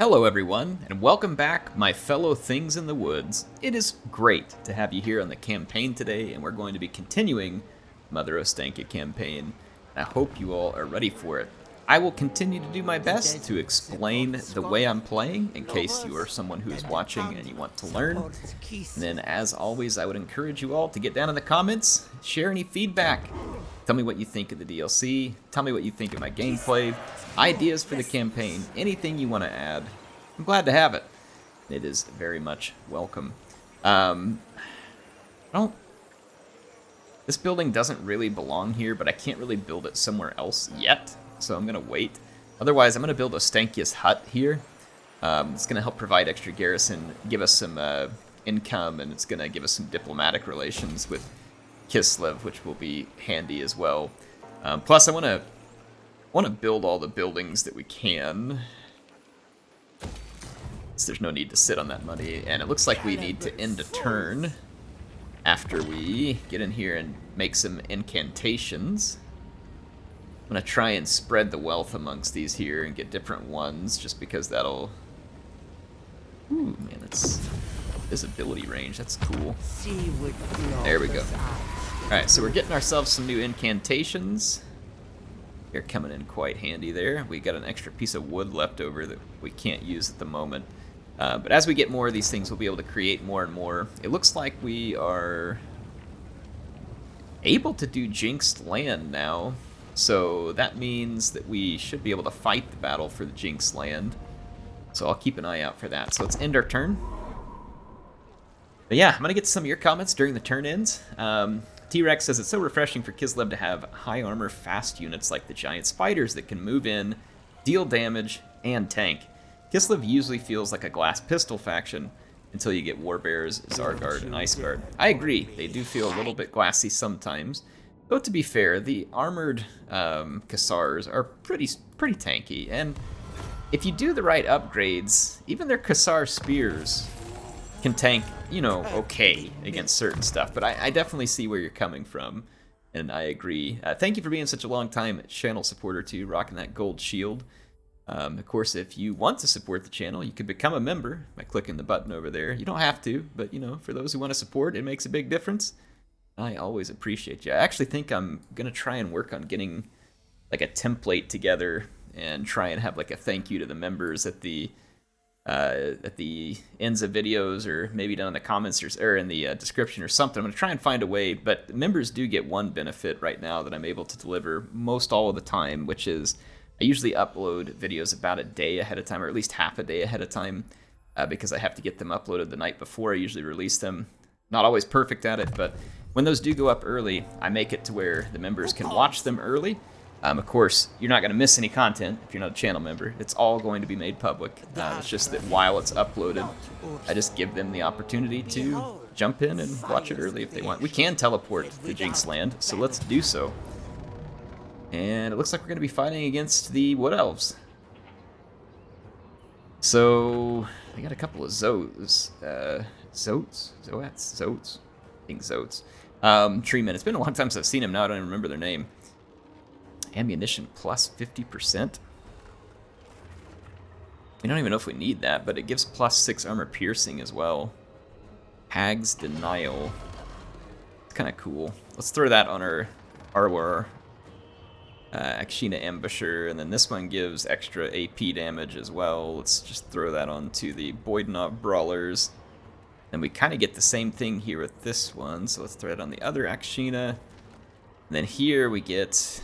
Hello everyone, and welcome back, my fellow things in the woods. It is great to have you here on the campaign today, and we're going to be continuing Mother Ostankya campaign. I hope you all are ready for it. I will continue to do my best to explain the way I'm playing, in case you are someone who is watching and you want to learn. And then, as always, I would encourage you all to get down in the comments, share any feedback. Tell me what you think of the DLC, tell me what you think of my gameplay, ideas for the campaign, anything you want to add. I'm glad to have it. It is very much welcome. This building doesn't really belong here, but I can't really build it somewhere else yet, so I'm going to wait. Otherwise, I'm going to build Ostankya's hut here. It's going to help provide extra garrison, give us some income, and it's going to give us some diplomatic relations with Kislev, which will be handy as well. Plus, I want to build all the buildings that we can. So there's no need to sit on that money, and it looks like we need to end a turn after we get in here and make some incantations. I'm going to try and spread the wealth amongst these here and get different ones, just because that'll... Ooh, man, that's visibility range. That's cool. There we go. Alright, so we're getting ourselves some new incantations. They're coming in quite handy there. We got an extra piece of wood left over that we can't use at the moment. But as we get more of these things, we'll be able to create more and more. It looks like we are able to do Jinxed Land now. So that means that we should be able to fight the battle for the Jinxed Land. So I'll keep an eye out for that. So let's end our turn. But yeah, I'm going to get to some of your comments during the turn ends. T-Rex says it's so refreshing for Kislev to have high armor fast units like the giant spiders that can move in, deal damage, and tank. Kislev usually feels like a glass pistol faction until you get Warbears, Zargard, and Iceguard. I agree, they do feel a little bit glassy sometimes. Though to be fair, the armored Cassars are pretty tanky, and if you do the right upgrades, even their Cassar spears can tank, you know, okay against certain stuff. But I definitely see where you're coming from, and I agree. Thank you for being such a long time channel supporter too, rocking that gold shield. Of course, if you want to support the channel, you can become a member by clicking the button over there. You don't have to, but you know, for those who want to support, it makes a big difference. I always appreciate you. I actually think I'm gonna try and work on getting like a template together and try and have like a thank you to the members at the ends of videos, or maybe down in the comments or in the description or something. I'm going to try and find a way, but members do get one benefit right now that I'm able to deliver most all of the time, which is I usually upload videos about a day ahead of time, or at least half a day ahead of time, because I have to get them uploaded the night before I usually release them. Not always perfect at it, but when those do go up early, I make it to where the members can watch them early. Of course, you're not going to miss any content if you're not a channel member. It's all going to be made public. It's just that while it's uploaded, I just give them the opportunity to jump in and watch it early if they want. We can teleport to Jinxed Land, so let's do so. And it looks like we're going to be fighting against the Wood Elves. So, I got a couple of Zoats. Zoats? Zoats? I think Zoats. Treemen. It's been a long time since I've seen them now. I don't even remember their name. Ammunition plus 50%. I don't even know if we need that, but it gives plus 6 armor piercing as well. Hag's Denial. It's kind of cool. Let's throw that on our Arwar Akshina Ambusher, and then this one gives extra AP damage as well. Let's just throw that onto the Boydnov Brawlers. And we kind of get the same thing here with this one, so let's throw it on the other Akshina. And then here we get...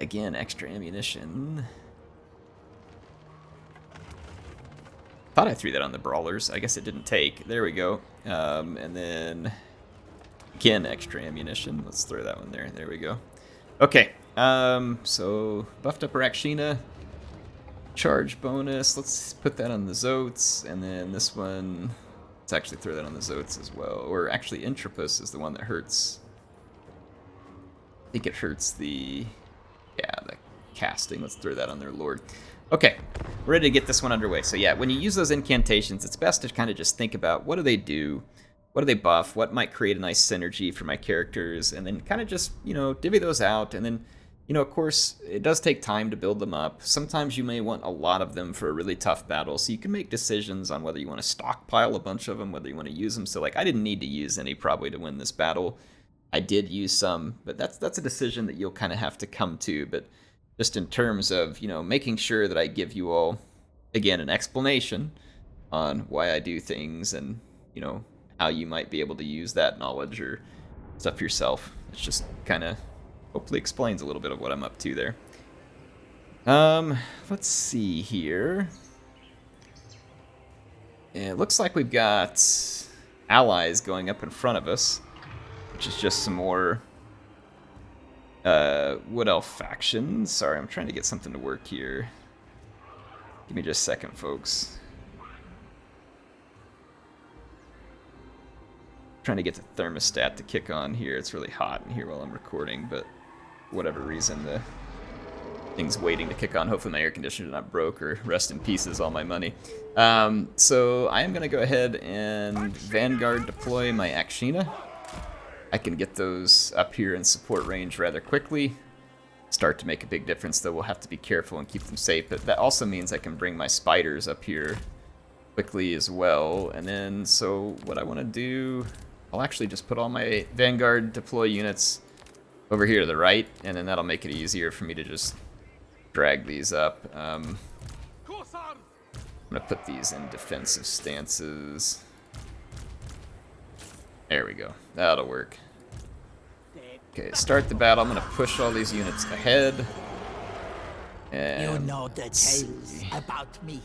again, extra ammunition. Thought I threw that on the Brawlers. I guess it didn't take. There we go. And then, again, extra ammunition. Let's throw that one there. There we go. Okay. So, buffed up our Akshina. Charge bonus. Let's put that on the Zoats. And then this one, let's actually throw that on the Zoats as well. Or actually, Intropus is the one that hurts. I think it hurts the... yeah, the casting. Let's throw that on their Lord. Okay, we're ready to get this one underway. So yeah, when you use those incantations, it's best to kind of just think about what do they do, what do they buff, what might create a nice synergy for my characters, and then kind of just, you know, divvy those out, and then You know, of course, it does take time to build them up. Sometimes you may want a lot of them for a really tough battle, so you can make decisions on whether you want to stockpile a bunch of them, whether you want to use them. So, like, I didn't need to use any probably to win this battle. I did use some, but that's a decision that you'll kind of have to come to. But just in terms of, you know, making sure that I give you all, again, an explanation on why I do things and, you know, how you might be able to use that knowledge or stuff yourself. It's just kind of hopefully explains a little bit of what I'm up to there. Let's see here. It looks like we've got allies going up in front of us, which is just some more Wood Elf factions. Sorry, I'm trying to get something to work here. Give me just a second, folks. Trying to get the thermostat to kick on here. It's really hot in here while I'm recording, but for whatever reason, the thing's waiting to kick on. Hopefully my air conditioner's not broke, or rest in pieces all my money. So I am going to go ahead and Vanguard deploy my Akshina. I can get those up here in support range rather quickly. Start to make a big difference, though we'll have to be careful and keep them safe. But that also means I can bring my spiders up here quickly as well. And then, so what I want to do, I'll actually just put all my Vanguard deploy units over here to the right, and then that'll make it easier for me to just drag these up. I'm going to put these in defensive stances. There we go. That'll work. Okay, start the battle. I'm going to push all these units ahead. And you know the tales about me.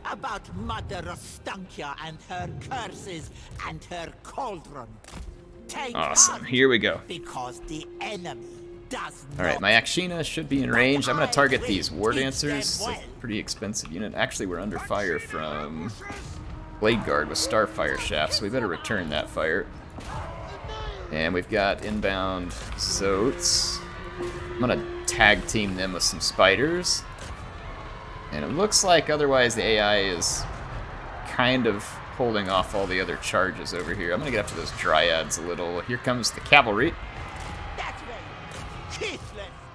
About Mother Ostankya and her curses and her cauldron. Take awesome. Here we go. Because the enemy does not. Alright, my Akshina should be in range. I'm going to target these War Dancers. Well. Pretty expensive unit. Actually, we're under fire from Blade Guard with Starfire Shaft, so we better return that fire. And we've got inbound Zotes. I'm going to tag team them with some spiders. And it looks like otherwise the AI is kind of holding off all the other charges over here. I'm going to get after those Dryads a little. Here comes the cavalry.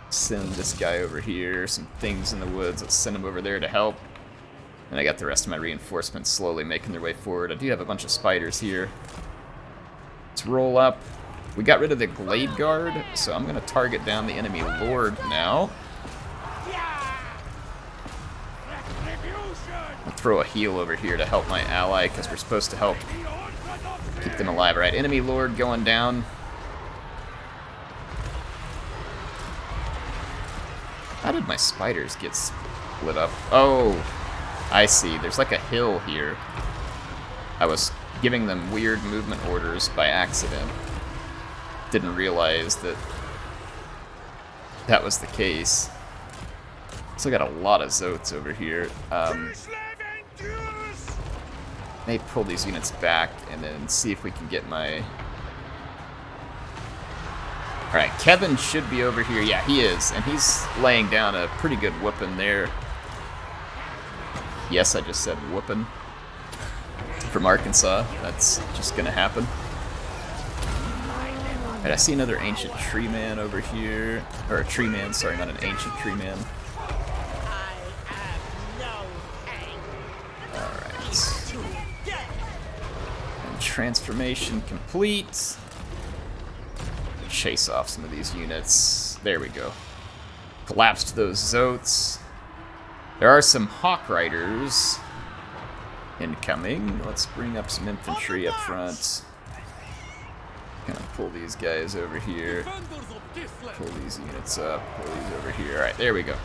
Send this guy over here. Some things in the woods. Let's send him over there to help. And I got the rest of my reinforcements slowly making their way forward. I do have a bunch of spiders here. Let's roll up. We got rid of the Glade Guard, so I'm going to target down the enemy Lord now. I'll throw a heal over here to help my ally, because we're supposed to help keep them alive. All right, enemy Lord going down. How did my spiders get split up? Oh, I see. There's like a hill here. I was giving them weird movement orders by accident. Didn't realize that that was the case. So I got a lot of Zotes over here. May pull these units back and then see if we can get my... Alright, Kevin should be over here. Yeah, he is. And he's laying down a pretty good whooping there. Yes, I just said whooping. From Arkansas. That's just going to happen. Alright, I see another ancient tree man over here. Or a tree man, sorry, not an ancient tree man. Transformation complete. Chase off some of these units. There we go. Collapsed those Zotes. There are some Hawk Riders incoming. Let's bring up some infantry up front. Kind of pull these guys over here. Pull these units up. Pull these over here. Alright, there we go.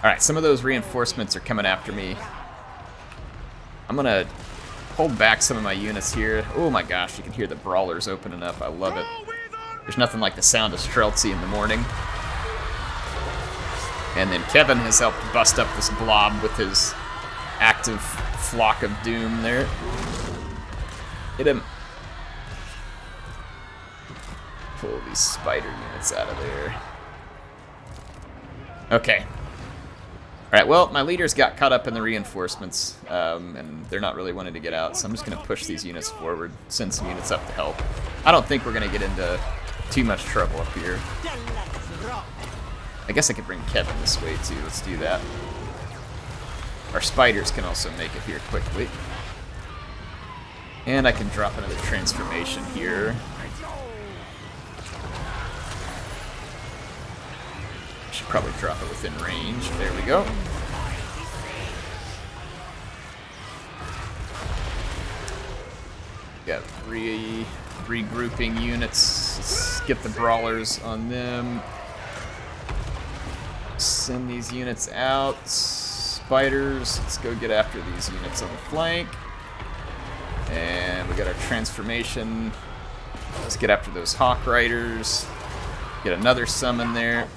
Alright, some of those reinforcements are coming after me. I'm gonna hold back some of my units here. Oh my gosh, you can hear the brawlers opening up. I love it. There's nothing like the sound of Streltsy in the morning. And then Kevin has helped bust up this blob with his active flock of doom there. Hit him. Pull these spider units out of there. Okay. Alright, well, my leaders got caught up in the reinforcements, and they're not really wanting to get out, so I'm just going to push these units forward, send some units up to help. I don't think we're going to get into too much trouble up here. I guess I could bring Kevin this way too. Let's do that. Our spiders can also make it here quickly. And I can drop another transformation here. Should probably drop it within range. There we go. Got regrouping units. Let's get the brawlers on them. Send these units out. Spiders, let's go get after these units on the flank. And we got our transformation. Let's get after those Hawk Riders. Get another summon there.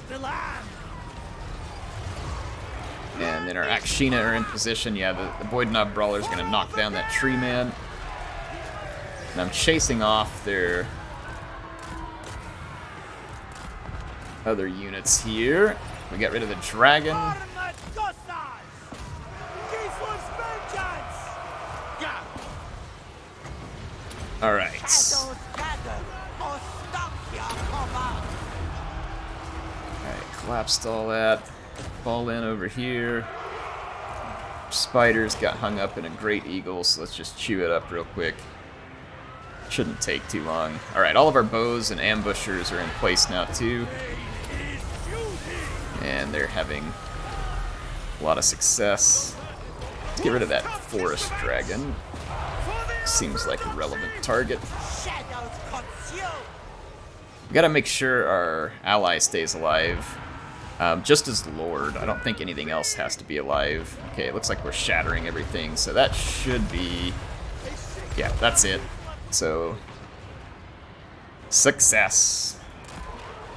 And then our Akshina are in position. Yeah, the Boydnob Brawler is going to knock down that tree man. And I'm chasing off their other units here. We got rid of the dragon. Alright. Alright, collapsed all that. Fall in over here. Spiders got hung up in a great eagle, so let's just chew it up real quick. Shouldn't take too long. Alright, all of our bows and ambushers are in place now too. And they're having a lot of success. Let's get rid of that forest dragon. Seems like a relevant target. We gotta make sure our ally stays alive. Just as Lord, I don't think anything else has to be alive. Okay, it looks like we're shattering everything, so that should be... Yeah, that's it. So, success.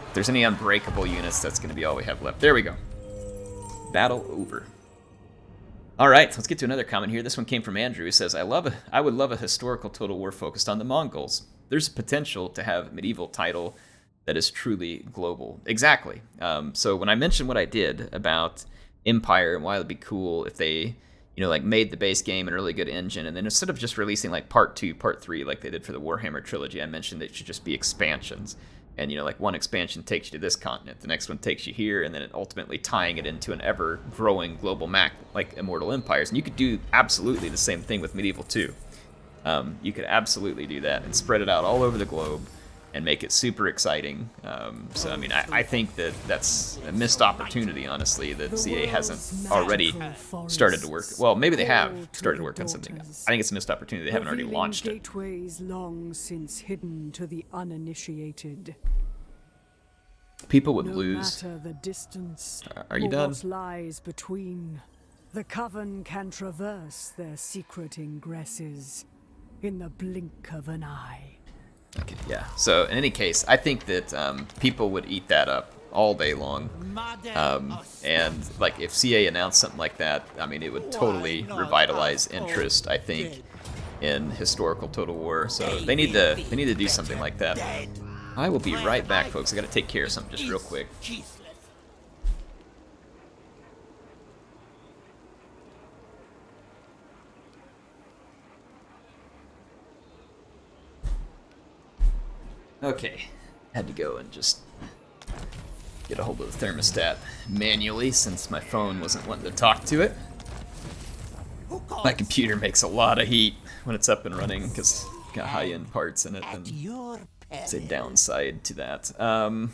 If there's any unbreakable units, that's gonna be all we have left. There we go. Battle over. Alright, let's get to another comment here. This one came from Andrew, who says, I would love a historical Total War focused on the Mongols. There's potential to have medieval title that is truly global. Exactly. So when I mentioned what I did about Empire and why it would be cool if they, like made the base game a really good engine, and then instead of just releasing like part 2, part 3, like they did for the Warhammer trilogy, I mentioned that it should just be expansions. And, like one expansion takes you to this continent, the next one takes you here, and then ultimately tying it into an ever-growing global map like Immortal Empires. And you could do absolutely the same thing with Medieval 2. You could absolutely do that and spread it out all over the globe and make it super exciting. So, I mean, I think that that's a missed opportunity, honestly, that CA hasn't already started to work. Well, maybe they have started to work on something. I think it's a missed opportunity. They haven't already launched it. Gateways long since hidden to the uninitiated. People would lose. No matter the distance, Are you done? What lies between, the Coven can traverse their secret ingresses in the blink of an eye. Okay, yeah. So in any case, I think that people would eat that up all day long. And like if CA announced something like that, I mean, it would totally revitalize interest, I think, in historical Total War. So they need to do something like that. I will be right back, folks. I got to take care of something just real quick. Okay, had to go and just get a hold of the thermostat manually since my phone wasn't wanting to talk to it. My computer makes a lot of heat when it's up and running because it's got high-end parts in it, and it's a downside to that. I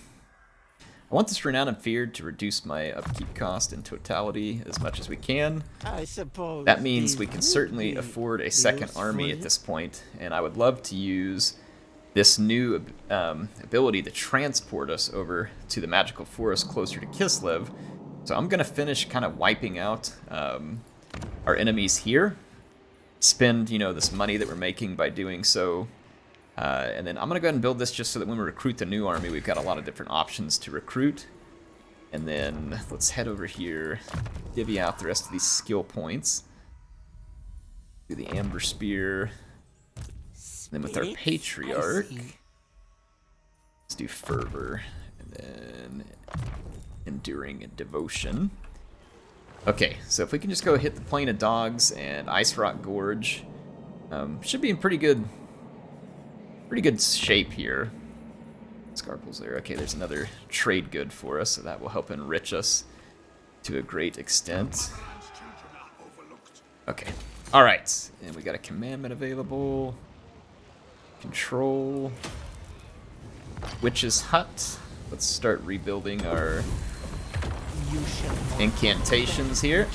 want this Renowned and Feared to reduce my upkeep cost in totality as much as we can. I suppose that means we can certainly afford a second army at this point, and I would love to use this new ability to transport us over to the magical forest closer to Kislev. So I'm going to finish kind of wiping out our enemies here, spend, this money that we're making by doing so, and then I'm going to go ahead and build this just so that when we recruit the new army, we've got a lot of different options to recruit. And then let's head over here, divvy out the rest of these skill points. Do the Amber Spear. Then with our Patriarch, let's do Fervor, and then Enduring Devotion. Okay, so if we can just go hit the Plain of Dogs and Ice Rock Gorge, should be in pretty good shape here. Scarpel's there. Okay, there's another trade good for us, so that will help enrich us to a great extent. Okay. Alright. And we got a commandment available. Control. Witch's Hut. Let's start rebuilding our incantations here.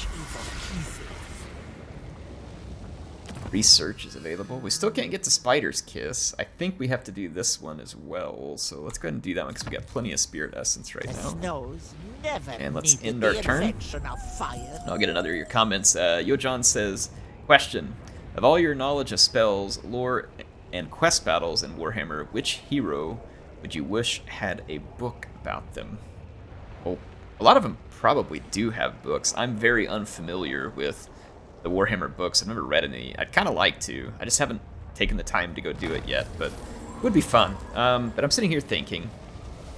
Research is available. We still can't get to Spider's Kiss. I think we have to do this one as well. So let's go ahead and do that one because we got plenty of Spirit Essence right now. And let's end our turn. And I'll get another of your comments. Yojon says, question. Of all your knowledge of spells, lore, and quest battles in Warhammer, which hero would you wish had a book about them? Well, a lot of them probably do have books. I'm very unfamiliar with the Warhammer books. I've never read any. I'd kind of like to. I just haven't taken the time to go do it yet, but it would be fun. But I'm sitting here thinking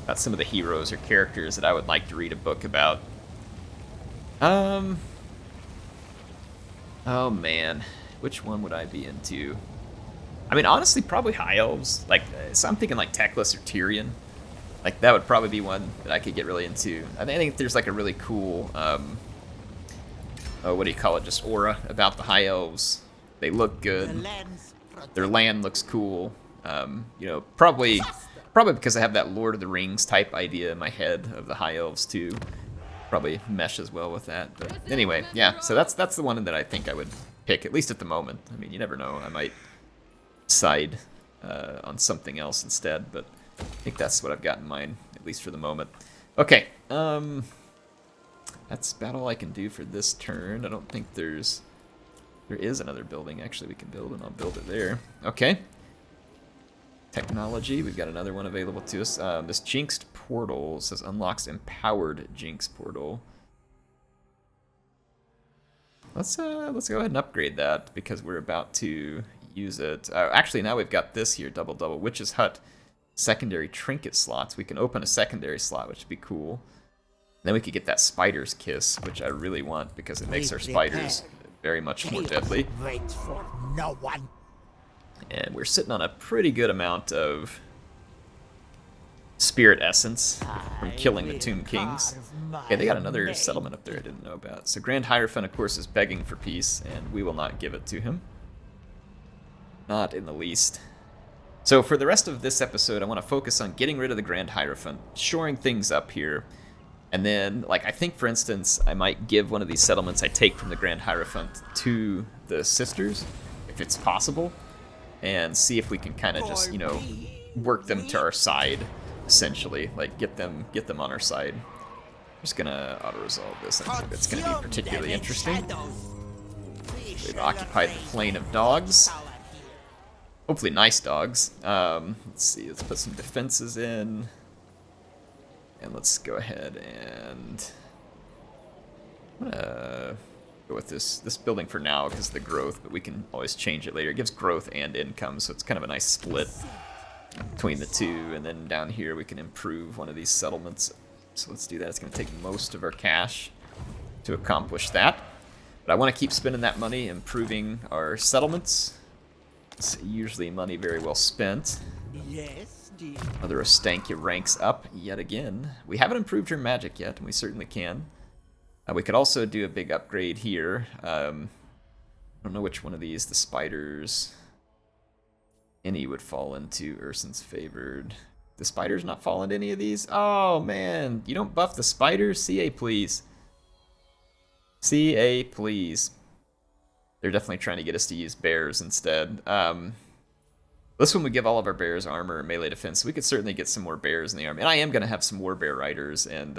about some of the heroes or characters that I would like to read a book about. Oh man, which one would I be into? I mean, honestly, probably High Elves. Like, so I'm thinking like Teclis or Tyrion. Like, that would probably be one that I could get really into. I think there's like a really cool, what do you call it, just aura about the High Elves. They look good. Their land looks cool. You know, probably because I have that Lord of the Rings type idea in my head of the High Elves too. Probably meshes well with that. But anyway, yeah, so that's the one that I think I would pick, at least at the moment. I mean, you never know. I might decide on something else instead, but I think that's what I've got in mind, at least for the moment. Okay, that's about all I can do for this turn. I don't think there is another building actually we can build, and I'll build it there. Okay. Technology, we've got another one available to us. This Jinxed Portal says unlocks Empowered Jinx Portal. Let's go ahead and upgrade that because we're about to use it. Actually, now we've got this here, double Witch's Hut, secondary trinket slots. We can open a secondary slot, which would be cool. Then we could get that Spider's Kiss, which I really want because it makes our spiders very much more deadly. Wait for no one. And we're sitting on a pretty good amount of Spirit Essence from killing the Tomb Kings. Okay, they got another settlement up there I didn't know about. So Grand Hierophant, of course, is begging for peace, and we will not give it to him. Not in the least. So for the rest of this episode, I want to focus on getting rid of the Grand Hierophant, shoring things up here, and then, like, I think, for instance, I might give one of these settlements I take from the Grand Hierophant to the Sisters, if it's possible, and see if we can kind of just, you know, work them to our side, essentially. Like, get them on our side. I'm just gonna auto-resolve this. I think that's gonna be particularly interesting. We've occupied the Plain of Dogs. Hopefully nice dogs. Let's see, let's put some defenses in. And let's go ahead and I'm gonna go with this building for now because of the growth, but we can always change it later. It gives growth and income, so it's kind of a nice split between the two. And then down here we can improve one of these settlements. So let's do that. It's gonna take most of our cash to accomplish that. But I want to keep spending that money improving our settlements. It's usually money very well spent. Yes, dear. Another Ostankya ranks up yet again. We haven't improved her magic yet, and we certainly can. We could also do a big upgrade here. I don't know which one of these the spiders any would fall into. Urson's favored. The spiders not fall into any of these? Oh man, you don't buff the spiders? CA please. CA please. They're definitely trying to get us to use bears instead. This one would give all of our bears armor and melee defense, so we could certainly get some more bears in the army. And I am going to have some war bear riders and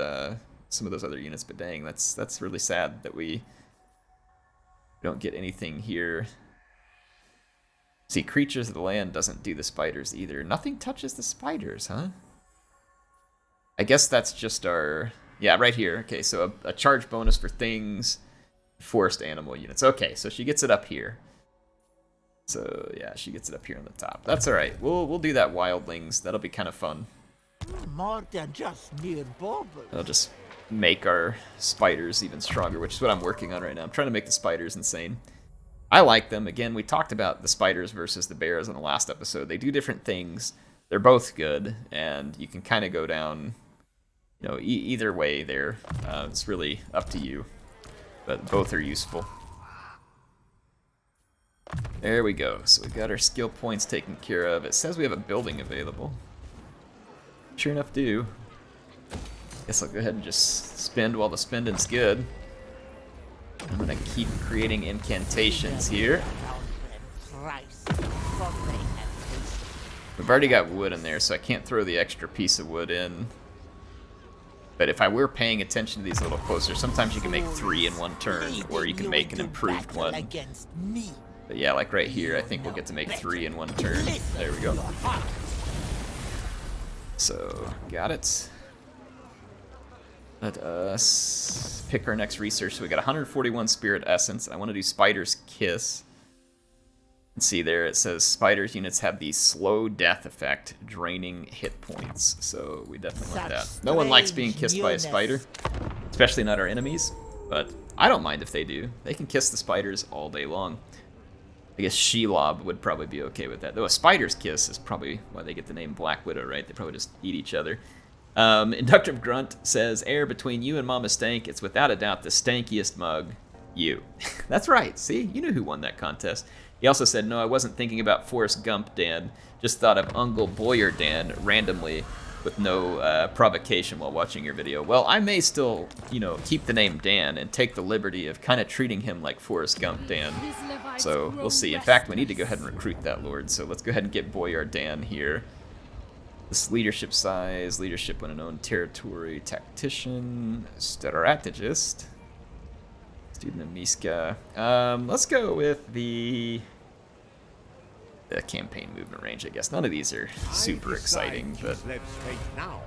some of those other units, but dang, that's really sad that we don't get anything here. See, Creatures of the Land doesn't do the spiders either. Nothing touches the spiders, huh? I guess that's just our... Yeah, right here. Okay, so a charge bonus for things, forest animal units. Okay, so she gets it up here. So yeah, she gets it up here on the top. That's all right. We'll do that wildlings. That'll be kind of fun. More than just mere baubles. It'll just make our spiders even stronger, which is what I'm working on right now. I'm trying to make the spiders insane. I like them. Again, we talked about the spiders versus the bears in the last episode. They do different things. they're both good, and you can kind of go down, you know, either way there. It's really up to you, but both are useful. There we go. So we got our skill points taken care of. It says we have a building available. Sure enough, do. Guess I'll go ahead and just spend while the spending's good. I'm gonna keep creating incantations here. We've already got wood in there, so I can't throw the extra piece of wood in. But if I were paying attention to these a little closer, sometimes you can make 3 in one turn, or you can make an improved one. But yeah, like right here, I think we'll get to make 3 in one turn. There we go. So, got it. Let us pick our next research. So we got 141 Spirit Essence. I want to do Spider's Kiss. And see there, it says Spider's units have the slow death effect, draining hit points. So we definitely want that. No one likes being kissed by a spider, especially not our enemies. But I don't mind if they do. They can kiss the spiders all day long. I guess Shelob would probably be okay with that. Though a spider's kiss is probably why they get the name Black Widow, right? They probably just eat each other. Inductive Grunt says, Air, between you and Mama Stank, it's without a doubt the stankiest mug. You. That's right. See? You knew who won that contest. He also said, no, I wasn't thinking about Forrest Gump, Dan. Just thought of Uncle Boyer, Dan, randomly, with no provocation while watching your video. Well, I may still, you know, keep the name Dan and take the liberty of kind of treating him like Forrest Gump, Dan. So we'll see. In fact, we need to go ahead and recruit that lord. So let's go ahead and get Boyar Dan here. This leadership size, leadership when unknown territory, tactician, strategist, student of Miska. Let's go with the campaign movement range, I guess. None of these are super exciting, but all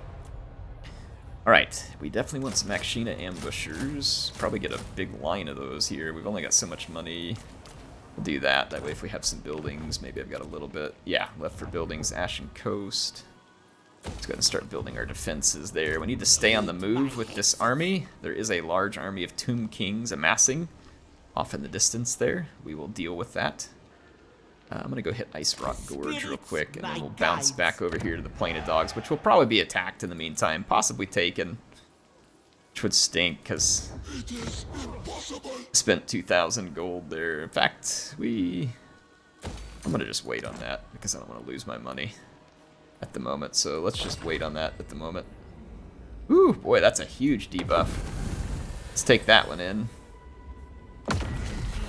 right, we definitely want some Akshina ambushers. Probably get a big line of those here. We've only got so much money. We'll do that. That way, if we have some buildings, maybe I've got a little bit. Yeah, left for buildings. Ashen Coast. Let's go ahead and start building our defenses there. We need to stay on the move with this army. There is a large army of Tomb Kings amassing off in the distance there. We will deal with that. I'm going to go hit Ice Rock Gorge real quick, and then we'll bounce back over here to the Plain of Dogs, which will probably be attacked in the meantime, possibly taken, which would stink, because spent 2,000 gold there. In fact, I'm going to just wait on that, because I don't want to lose my money at the moment, so let's just wait on that at the moment. Ooh, boy, that's a huge debuff. Let's take that one in.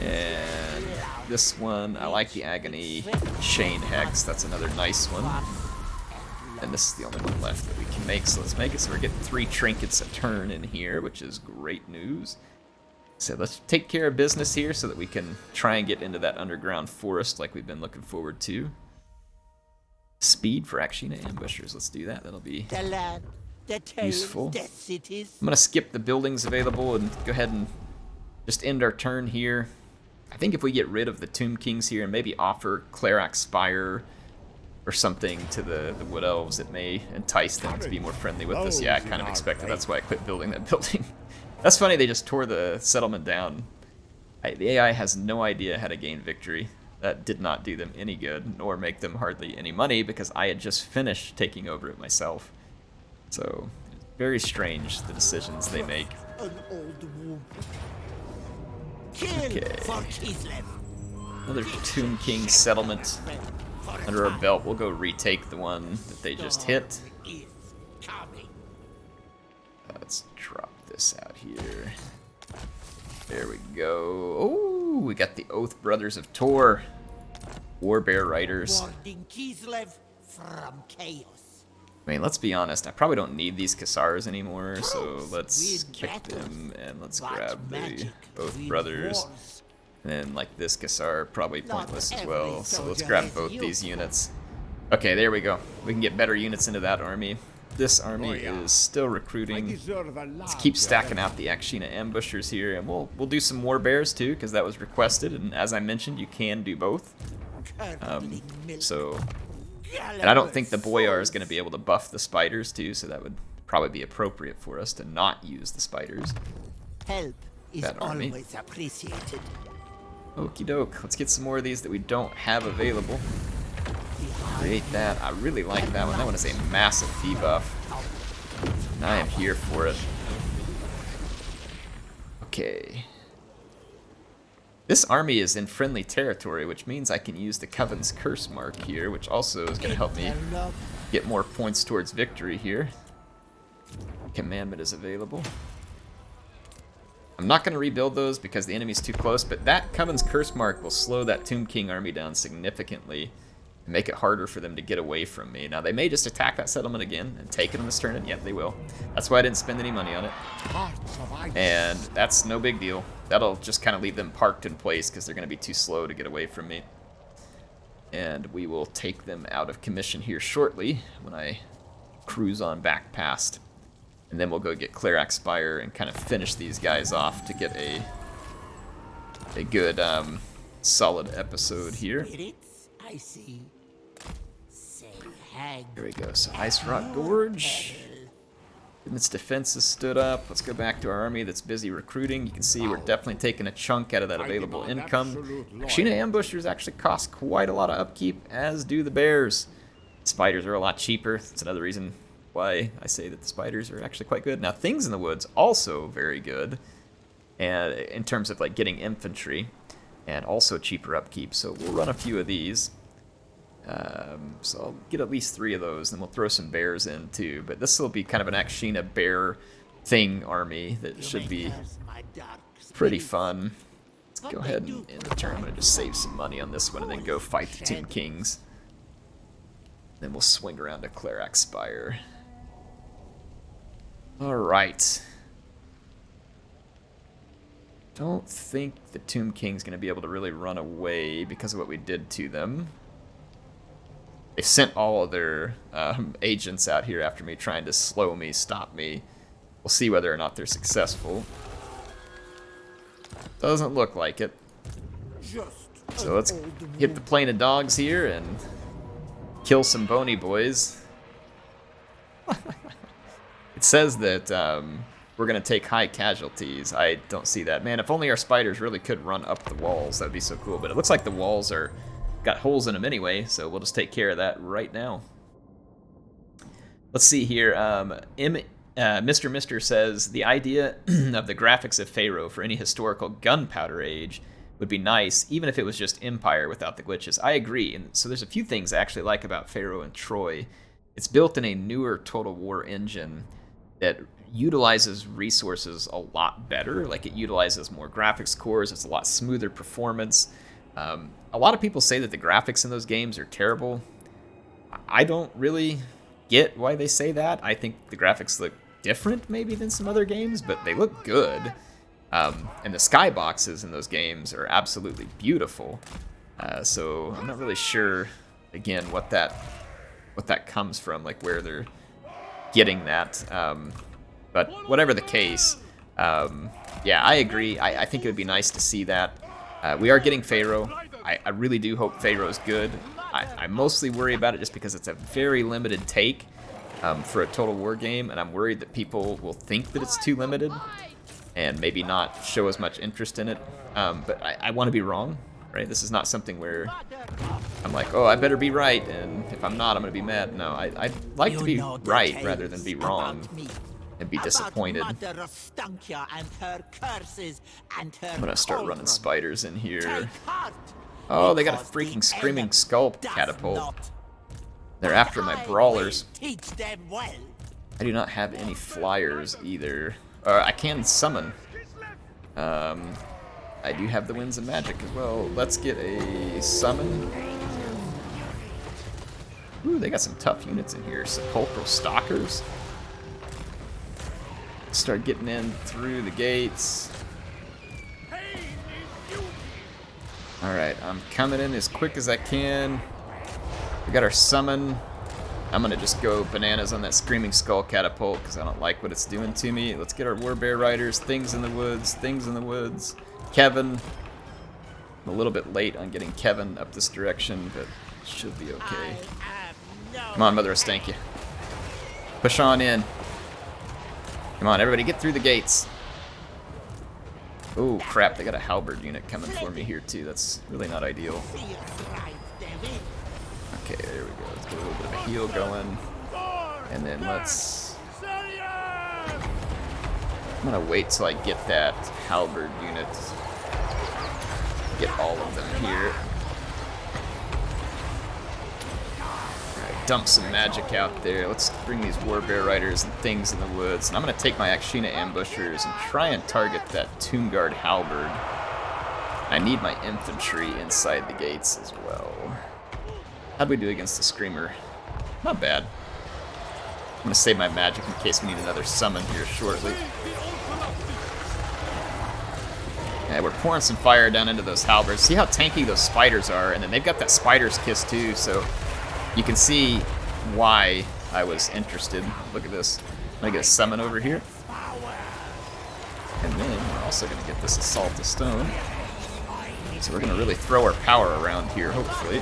And this one, I like the Agony Chain Hex. That's another nice one. And this is the only one left that we can make, so let's make it. So we're getting 3 trinkets a turn in here, which is great news. So let's take care of business here so that we can try and get into that underground forest like we've been looking forward to. Speed for Akshina ambushers. Let's do that. That'll be useful. I'm going to skip the buildings available and go ahead and just end our turn here. I think if we get rid of the Tomb Kings here and maybe offer Cleric Spire or something to the Wood Elves, it may entice them to be more friendly with us. Yeah, I kind of expected. That's why I quit building that building. That's funny, they just tore the settlement down. The AI has no idea how to gain victory. That did not do them any good, nor make them hardly any money, because I had just finished taking over it myself. So, very strange, the decisions they make. Okay. Another Tomb King settlement under our belt. We'll go retake the one that they just hit. Let's drop this out here. There we go. Oh, we got the Oath Brothers of Tor. Warbear Riders. I mean, let's be honest, I probably don't need these Cassars anymore, so let's kick them and let's grab the Oath Brothers. And then, like, this Cassar, probably pointless as well, so let's grab both these units. Okay, there we go. We can get better units into that army. This army is still recruiting. Let's keep stacking out the Akshina ambushers here, and we'll do some war bears too, because that was requested. And as I mentioned, you can do both. And I don't think the Boyar is going to be able to buff the spiders too, so that would probably be appropriate for us to not use the spiders. Help is always appreciated. Okie doke. Let's get some more of these that we don't have available. Create that. I really like that one. That one is a massive debuff. And I am here for it. Okay. This army is in friendly territory, which means I can use the Coven's Curse mark here, which also is going to help me get more points towards victory here. Commandment is available. I'm not going to rebuild those because the enemy's too close, but that Coven's Curse mark will slow that Tomb King army down significantly and make it harder for them to get away from me. Now, they may just attack that settlement again and take it on this turn, and yep, they will. That's why I didn't spend any money on it. And that's no big deal. That'll just kind of leave them parked in place because they're going to be too slow to get away from me. And we will take them out of commission here shortly when I cruise on back past. And then we'll go get Cleric Spire and kind of finish these guys off to get a good solid episode here. Spirits, I see. Say hag. Here we go. So Ice Rock Gorge. Its defenses stood up. Let's go back to our army that's busy recruiting. You can see we're definitely taking a chunk out of that available income. Kashina Ambushers actually cost quite a lot of upkeep, as do the bears. Spiders are a lot cheaper. That's another reason why I say that the spiders are actually quite good. Now, Things in the Woods also very good, and in terms of like getting infantry, and also cheaper upkeep. So we'll run a few of these. So I'll get at least 3 of those, and we'll throw some bears in too. But this will be kind of an Akshina bear thing army that should be pretty fun. Let's go ahead and end the turn. I'm going to just save some money on this one and then go fight the Tomb Kings. Then we'll swing around to Cleric Spire. Alright. Don't think the Tomb King's going to be able to really run away because of what we did to them. They sent all of their agents out here after me, trying to slow me, stop me. We'll see whether or not they're successful. Doesn't look like it. So let's hit the plane of dogs here and kill some bony boys. It says that we're going to take high casualties. I don't see that. Man, if only our spiders really could run up the walls, that would be so cool. But it looks like the walls are got holes in them anyway, so we'll just take care of that right now. Let's see here. Mr. Mister says, the idea of the graphics of Pharaoh for any historical gunpowder age would be nice, even if it was just Empire without the glitches. I agree, and so there's a few things I actually like about Pharaoh and Troy. It's built in a newer Total War engine that utilizes resources a lot better. Like, it utilizes more graphics cores, it's a lot smoother performance. A lot of people say that the graphics in those games are terrible. I don't really get why they say that. I think the graphics look different maybe than some other games, but they look good. And the skyboxes in those games are absolutely beautiful. So I'm not really sure, again, what that comes from, like where they're getting that. But whatever the case, yeah, I agree. I think it would be nice to see that. We are getting Pharaoh. I really do hope Pharaoh's good. I mostly worry about it just because it's a very limited take for a Total War game, and I'm worried that people will think that it's too limited and maybe not show as much interest in it. But I want to be wrong, right? This is not something where I'm like, oh, I better be right, and if I'm not, I'm going to be mad. No, I'd like to be right rather than be wrong and be disappointed. I'm gonna start running spiders in here. Oh, they got a freaking Screaming Skull catapult. They're after my brawlers. I do not have any flyers either. I can summon. I do have the Winds of Magic as well. Let's get a summon. Ooh, they got some tough units in here. Sepulchral Stalkers. Start getting in through the gates. Alright, I'm coming in as quick as I can. We got our summon. I'm gonna just go bananas on that Screaming Skull catapult because I don't like what it's doing to me. Let's get our Warbear Riders. Things in the Woods. Things in the Woods. Kevin. I'm a little bit late on getting Kevin up this direction, but should be okay. Come on, Mother Ostankya. Push on in. Come on, everybody, get through the gates. Oh, crap, they got a halberd unit coming for me here, too. That's really not ideal. Okay, there we go. Let's get a little bit of a heal going. And then let's... I'm gonna wait till I get that halberd unit. Get all of them here. Alright, dump some magic out there. Let's bring these warbear riders and things in the woods. And I'm gonna take my Akshina ambushers and try and target that Tombguard halberd. I need my infantry inside the gates as well. How'd we do against the Screamer? Not bad. I'm gonna save my magic in case we need another summon here shortly. Yeah, we're pouring some fire down into those halberds. See how tanky those spiders are, and then they've got that spider's kiss too, so you can see why I was interested. Look at this. I'm gonna get a summon over here. And then we're also gonna get this Assault to Stone. So we're gonna really throw our power around here, hopefully.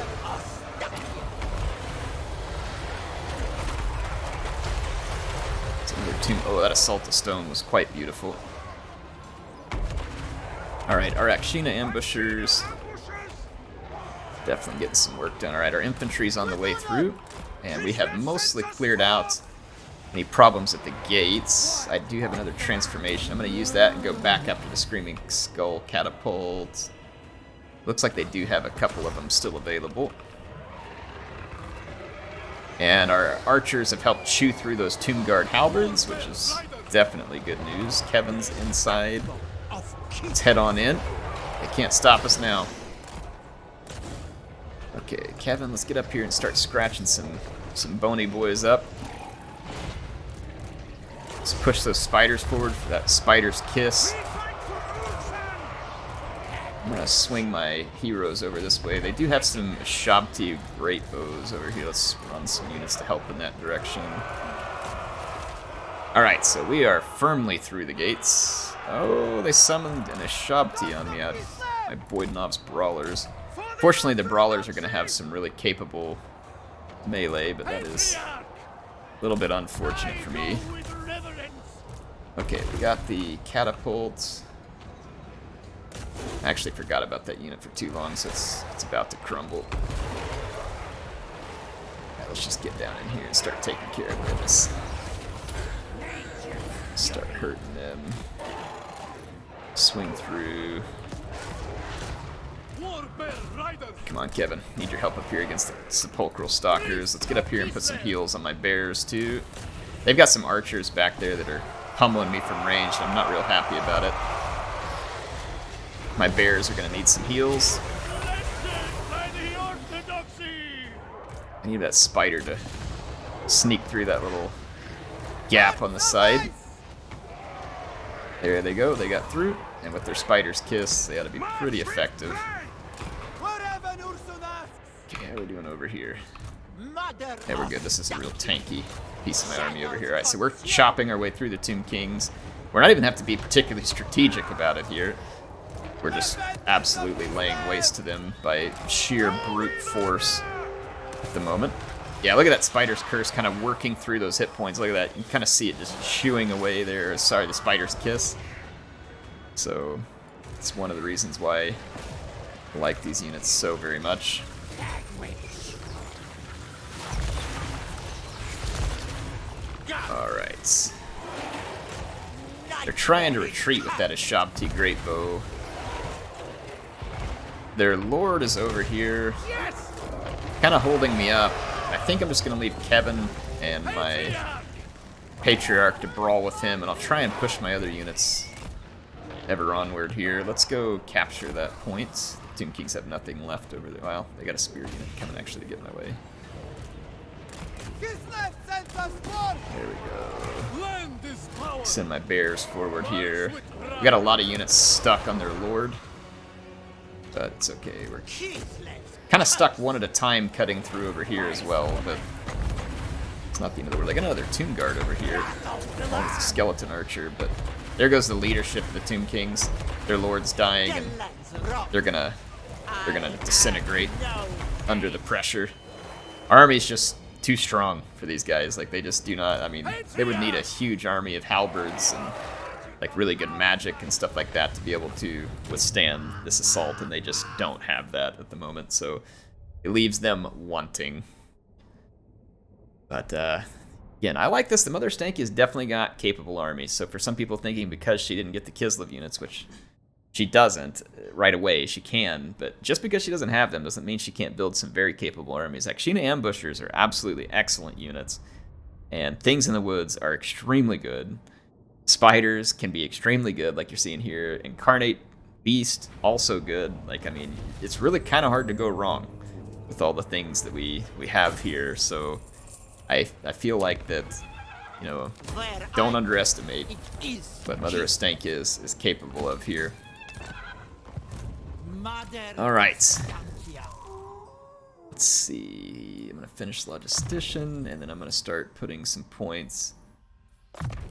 Oh, that Assault to Stone was quite beautiful. Alright, our Akshina ambushers. Definitely getting some work done. Alright, our infantry's on the way through. And we have mostly cleared out any problems at the gates. I do have another transformation. I'm going to use that and go back up to the Screaming Skull catapult. Looks like they do have a couple of them still available. And our archers have helped chew through those Tombguard halberds, which is definitely good news. Kevin's inside. Let's head on in. They can't stop us now. Okay, Kevin, let's get up here and start scratching some bony boys up. Let's push those spiders forward for that spider's kiss. I'm gonna swing my heroes over this way. They do have some Shabti great bows over here. Let's run some units to help in that direction. Alright, so we are firmly through the gates. Oh, they summoned an Shabti on me out of my Boydanov's Brawlers. Fortunately, the Brawlers are gonna have some really capable melee, but that is a little bit unfortunate for me. Okay, we got the catapults. I actually forgot about that unit for too long, so it's about to crumble. Right, let's just get down in here and start taking care of this. Start hurting them. Swing through. Come on, Kevin. Need your help up here against the Sepulchral Stalkers. Let's get up here and put some heals on my bears, too. They've got some archers back there that are pummeling me from range, and I'm not real happy about it. My bears are going to need some heals. I need that spider to sneak through that little gap on the side. There they go, they got through. And with their spider's kiss, they ought to be pretty effective. Okay, how are we doing over here? Yeah, we're good. This is a real tanky piece of my army over here. Alright, so we're chopping our way through the Tomb Kings. We're not even have to be particularly strategic about it here. We're just absolutely laying waste to them by sheer brute force at the moment. Yeah, look at that Spider's Curse kind of working through those hit points. Look at that. You can kind of see it just chewing away there. Sorry, the Spider's Kiss. So, it's one of the reasons why I like these units so very much. Alright. They're trying to retreat with that Shabti Great Bow. Their Lord is over here, kind of holding me up. I think I'm just going to leave Kevin and my Patriarch to brawl with him, and I'll try and push my other units ever onward here. Let's go capture that point. Tomb Kings have nothing left over there. Well, they got a spear unit coming actually to get in my way. There we go. Send my bears forward here. We got a lot of units stuck on their Lord. But it's okay, we're kind of stuck one at a time cutting through over here as well, but it's not the end of the world. They got another Tomb Guard over here, along with the Skeleton Archer, but there goes the leadership of the Tomb Kings. Their Lord's dying, and they're gonna disintegrate under the pressure. Our army's just too strong for these guys. Like, they just do not, I mean, they would need a huge army of halberds and like really good magic and stuff like that to be able to withstand this assault, and they just don't have that at the moment. So it leaves them wanting. But again, I like this. The Mother Ostankya's definitely got capable armies. So for some people thinking because she didn't get the Kislev units, which she doesn't right away, she can, but just because she doesn't have them doesn't mean she can't build some very capable armies. Akshina Ambushers are absolutely excellent units, and Things in the Woods are extremely good. Spiders can be extremely good, like you're seeing here. Incarnate Beast, also good. Like, I mean, it's really kind of hard to go wrong with all the things that we have here, so I feel like that, you know, don't underestimate what Mother Ostankya is capable of here. Alright. Let's see. I'm going to finish Logistician, and then I'm going to start putting some points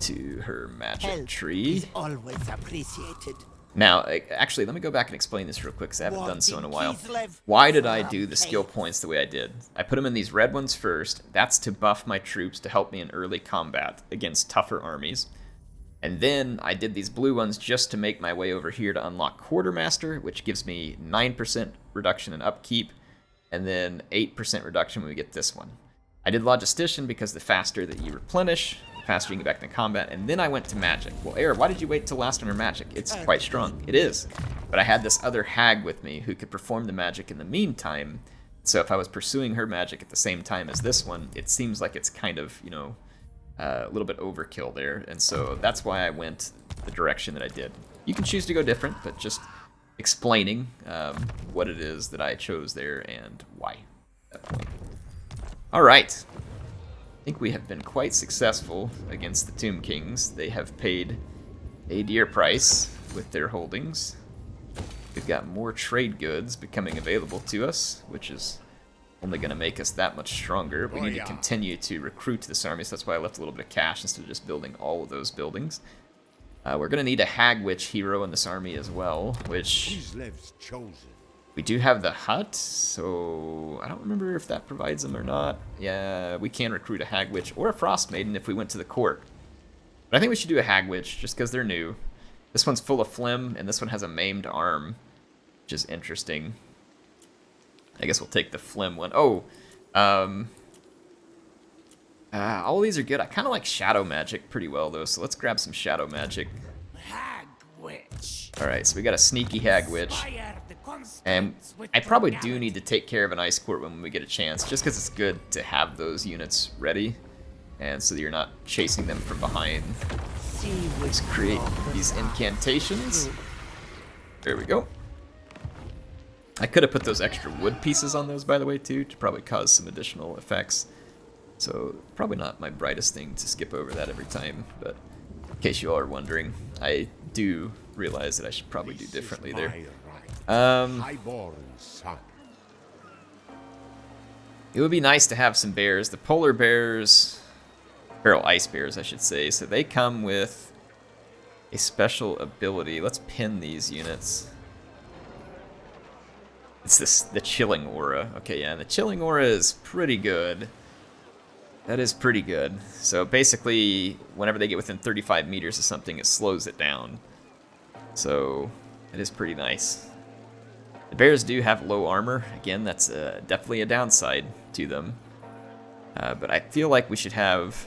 to her magic tree. Is always appreciated. Now, actually, let me go back and explain this real quick, because I haven't done so in a while. Why did I do the skill points the way I did? I put them in these red ones first. That's to buff my troops to help me in early combat against tougher armies. And then I did these blue ones just to make my way over here to unlock Quartermaster, which gives me 9% reduction in upkeep, and then 8% reduction when we get this one. I did Logistician because the faster that you replenish, the faster you can get back into combat, and then I went to Magic. Well, Air, why did you wait till last on her Magic? It's quite strong. It is. But I had this other hag with me who could perform the magic in the meantime, so if I was pursuing her magic at the same time as this one, it seems like it's kind of, you know, a little bit overkill there, and so that's why I went the direction that I did. You can choose to go different, but just explaining what it is that I chose there and why at that point. Alright, I think we have been quite successful against the Tomb Kings. They have paid a dear price with their holdings. We've got more trade goods becoming available to us, which is only going to make us that much stronger. We need to continue to recruit this army, so that's why I left a little bit of cash instead of just building all of those buildings. We're going to need a Hag Witch hero in this army as well, which we do have the hut, so I don't remember if that provides them or not. Yeah, we can recruit a Hag Witch or a Frost Maiden if we went to the court. But I think we should do a Hag Witch just because they're new. This one's full of phlegm, and this one has a maimed arm, which is interesting. I guess we'll take the phlegm one. Oh, all of these are good. I kind of like Shadow Magic pretty well, though, so let's grab some Shadow Magic. Hag Witch. Alright, so we got a sneaky Hag Witch. And I probably do need to take care of an Ice Court when we get a chance, just because it's good to have those units ready, and so that you're not chasing them from behind. Let's create these incantations. There we go. I could have put those extra wood pieces on those, by the way, too, to probably cause some additional effects. So, probably not my brightest thing to skip over that every time, but in case you all are wondering, I do realize that I should probably do differently there. It would be nice to have some bears. The polar bears, feral ice bears, I should say, so they come with a special ability. Let's pin these units. It's the Chilling Aura. Okay, yeah, the Chilling Aura is pretty good. That is pretty good. So basically, whenever they get within 35 meters of something, it slows it down. So, it is pretty nice. The bears do have low armor. Again, that's definitely a downside to them. But I feel like we should have,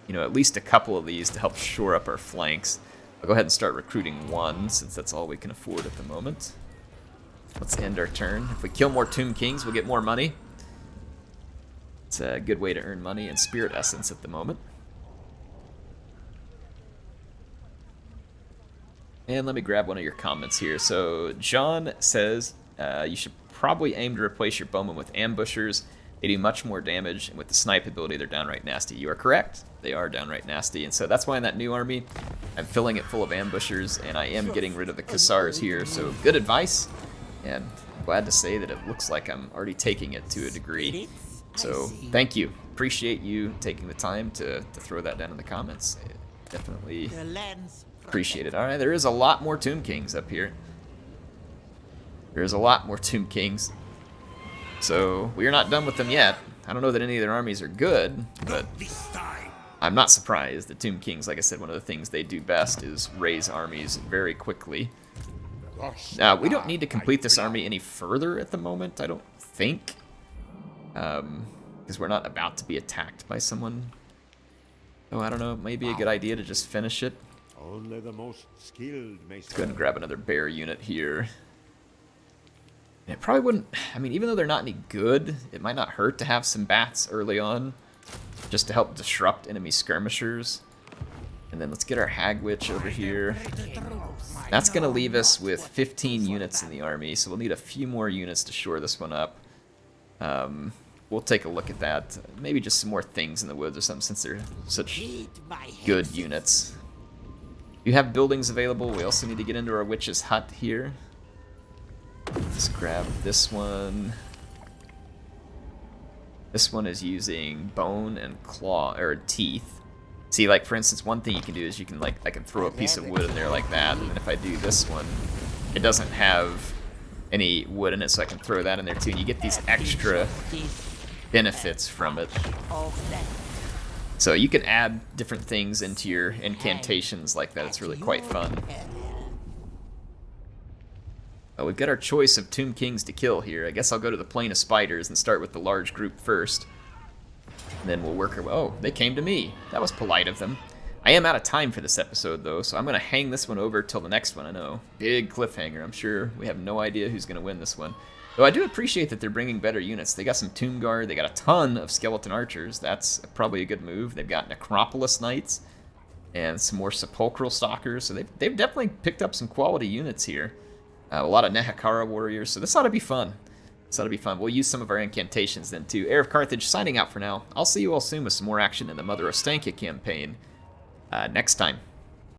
you know, at least a couple of these to help shore up our flanks. I'll go ahead and start recruiting one, since that's all we can afford at the moment. Let's end our turn. If we kill more Tomb Kings, we'll get more money. It's a good way to earn money and Spirit Essence at the moment. And let me grab one of your comments here. So, John says, you should probably aim to replace your bowmen with ambushers. They do much more damage, and with the snipe ability, they're downright nasty. You are correct. They are downright nasty, and so that's why in that new army, I'm filling it full of ambushers, and I am getting rid of the Cassars here. So, good advice. And I'm glad to say that it looks like I'm already taking it to a degree. So thank you. Appreciate you taking the time to throw that down in the comments. Definitely appreciate it. Alright, there is a lot more Tomb Kings up here. There's a lot more Tomb Kings. So we are not done with them yet. I don't know that any of their armies are good, but I'm not surprised. The Tomb Kings, like I said, one of the things they do best is raise armies very quickly. Now, we don't need to complete this army any further at the moment, I don't think. Because we're not about to be attacked by someone. Oh, I don't know. It may be a good idea to just finish it. Only the most skilled may Let's go ahead and grab another bear unit here. And it probably wouldn't... I mean, even though they're not any good, it might not hurt to have some bats early on. Just to help disrupt enemy skirmishers. And then let's get our Hag Witch over here. That's going to leave us with 15 units in the army, so we'll need a few more units to shore this one up. We'll take a look at that. Maybe just some more things in the woods or something, since they're such good units. You have buildings available. We also need to get into our witch's hut here. Let's grab this one. This one is using bone and claw, or teeth. See, like, for instance, one thing you can do is you can, like, I can throw a piece of wood in there like that, and then if I do this one, it doesn't have any wood in it, so I can throw that in there too, and you get these extra benefits from it. So you can add different things into your incantations like that. It's really quite fun. Well, we've got our choice of Tomb Kings to kill here. I guess I'll go to the Plain of Spiders and start with the large group first. And then we'll work our way. Oh, they came to me. That was polite of them. I am out of time for this episode, though, so I'm going to hang this one over till the next one, I know. Big cliffhanger. I'm sure we have no idea who's going to win this one. Though I do appreciate that they're bringing better units. They got some Tomb Guard. They got a ton of Skeleton Archers. That's probably a good move. They've got Necropolis Knights and some more Sepulchral Stalkers. So they've definitely picked up some quality units here. A lot of Nehekara Warriors, so this ought to be fun. This ought to be fun. We'll use some of our incantations then, too. Heir of Carthage signing out for now. I'll see you all soon with some more action in the Mother Ostankya campaign next time.